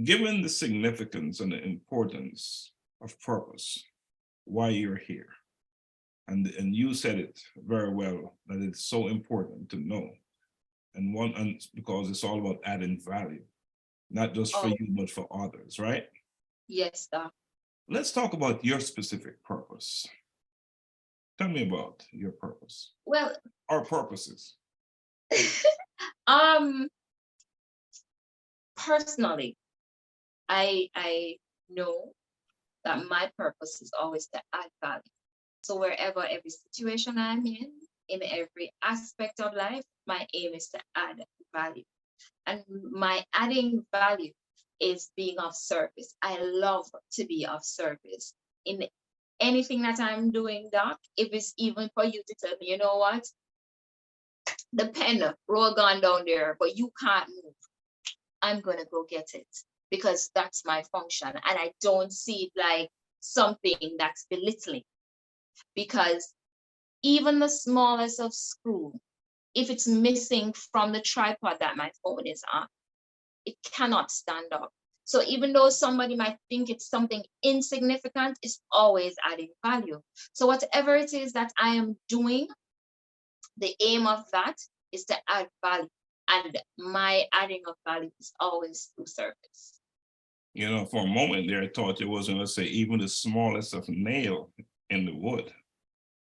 given the significance and the importance of purpose, why you're here, and you said it very well that it's so important to know, and because it's all about adding value, not just for Oh, you but for others, right? yes, Doc. Let's talk about your specific purpose. Tell me about your purpose Well, or purposes. um, personally, I know that my purpose is always to add value. So wherever every situation I'm in every aspect of life, my aim is to add value. And my adding value is being of service. I love to be of service in anything that I'm doing, Doc. If it's even for you to tell me, you know what, the pen roll gone down there, but you can't move. I'm gonna go get it because that's my function. And I don't see it like something that's belittling because even the smallest of screw, if it's missing from the tripod that my phone is on, it cannot stand up. So even though somebody might think it's something insignificant, it's always adding value. So whatever it is that I am doing, the aim of that is to add value. And my adding of value is always through service. You know, for a moment there, I thought you was going to say even the smallest of nail in the wood.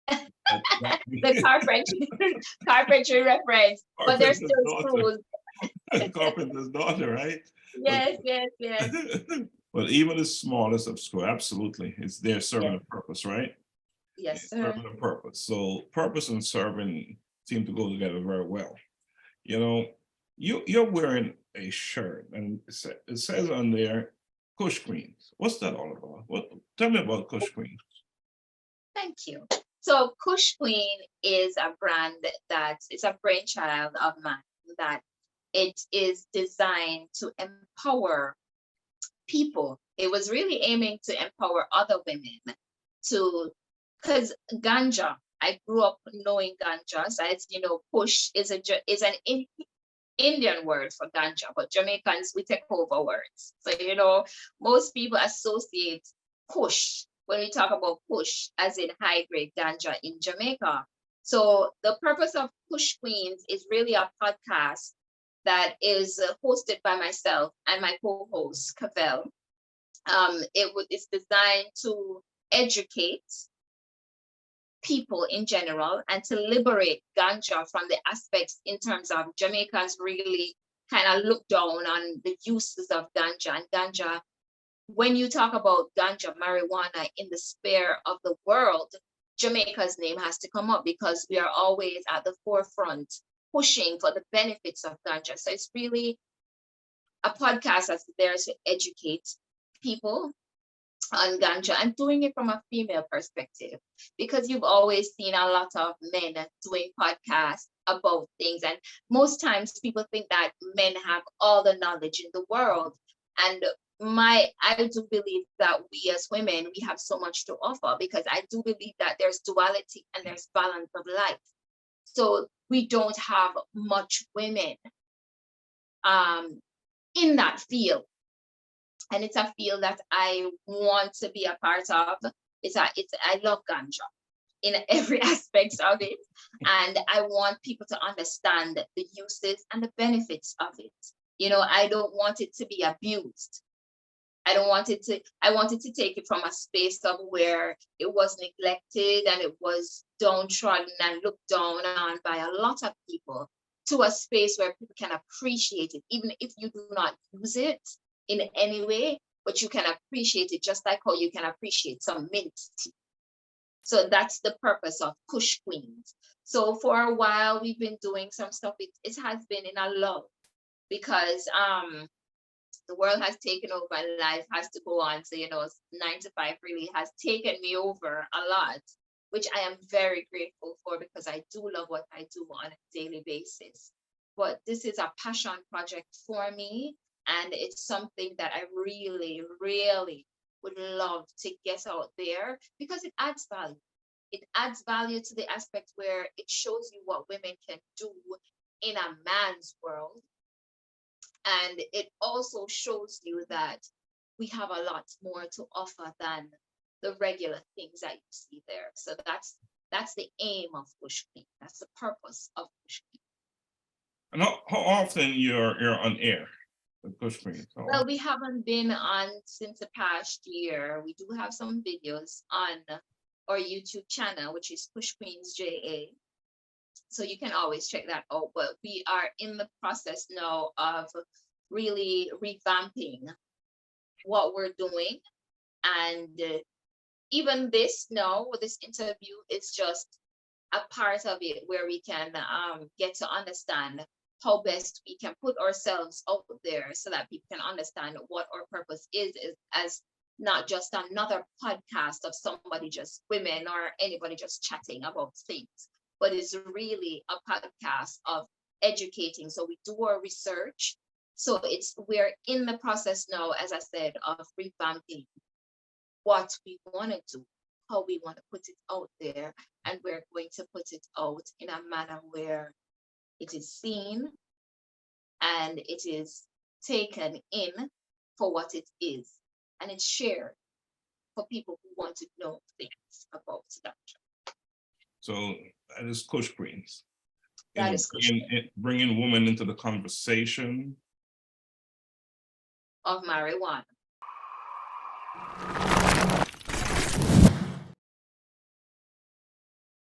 The carpentry, carpentry reference, but there's Carpenter's still daughter, screws. carpenter's daughter, right? But Yes, yes, yes, but even the smallest of screw, absolutely, it's there serving yes, a purpose, right? Yeah, yes, sir. serving a purpose. So purpose and serving seem to go together very well. You know, you're wearing a shirt, and it says on there, Kush Queens. What's that all about? What? Tell me about Kush Queens. Thank you. So Kush Queen is a brand that it's a brainchild of mine that it is designed to empower people. It was really aiming to empower other women to, because ganja, I grew up knowing ganja. So as you know, push is is an Indian word for ganja, but Jamaicans we take over words. So most people associate push when we talk about push as in high grade ganja in Jamaica. So the purpose of Push Queens is really a podcast that is hosted by myself and my co-host Cavell. It's designed to educate people in general and to liberate ganja from the aspects in terms of Jamaicans really kind of look down on the uses of ganja. And ganja, when you talk about ganja, marijuana in the sphere of the world, Jamaica's name has to come up because we are always at the forefront pushing for the benefits of ganja. So it's really a podcast that's there to educate people on ganja and doing it from a female perspective because you've always seen a lot of men doing podcasts about things, and most times people think that men have all the knowledge in the world, and I do believe that we as women we have so much to offer because I do believe that there's duality and there's balance of life. So we don't have much women um in that field, and it's a field that I want to be a part of. I love ganja in every aspect of it, and I want people to understand the uses and the benefits of it. I don't want it to be abused. I wanted to take it from a space of where it was neglected and it was downtrodden and looked down on by a lot of people to a space where people can appreciate it, even if you do not use it in any way, but you can appreciate it just like how you can appreciate some mint tea. So that's the purpose of Kush Queens. So for a while we've been doing some stuff. It has been in a lull because the world has taken over and life has to go on. So, 9 to 5 really has taken me over a lot, which I am very grateful for because I do love what I do on a daily basis. But this is a passion project for me. And it's something that I really, really would love to get out there because it adds value. It adds value to the aspect where it shows you what women can do in a man's world And it also shows you that we have a lot more to offer than the regular things that you see there. So that's the aim of Kush Queen. That's the purpose of Kush Queen. And how often you're on air with Kush Queen? Well, we haven't been on since the past year. We do have some videos on our YouTube channel, which is Kush Queens JA. So you can always check that out. But we are in the process now of really revamping what we're doing. And even this now, with this interview, it's just a part of it where we can get to understand how best we can put ourselves out there so that people can understand what our purpose is as not just another podcast of somebody, just women or anybody just chatting about things, but it's really a podcast of educating. So we do our research. So we're in the process now, as I said, of revamping what we want to do, how we want to put it out there, and we're going to put it out in a manner where it is seen and it is taken in for what it is, and it's shared for people who want to know things about that. So that is Kush Queens. That is Kush bringing women into the conversation of marijuana.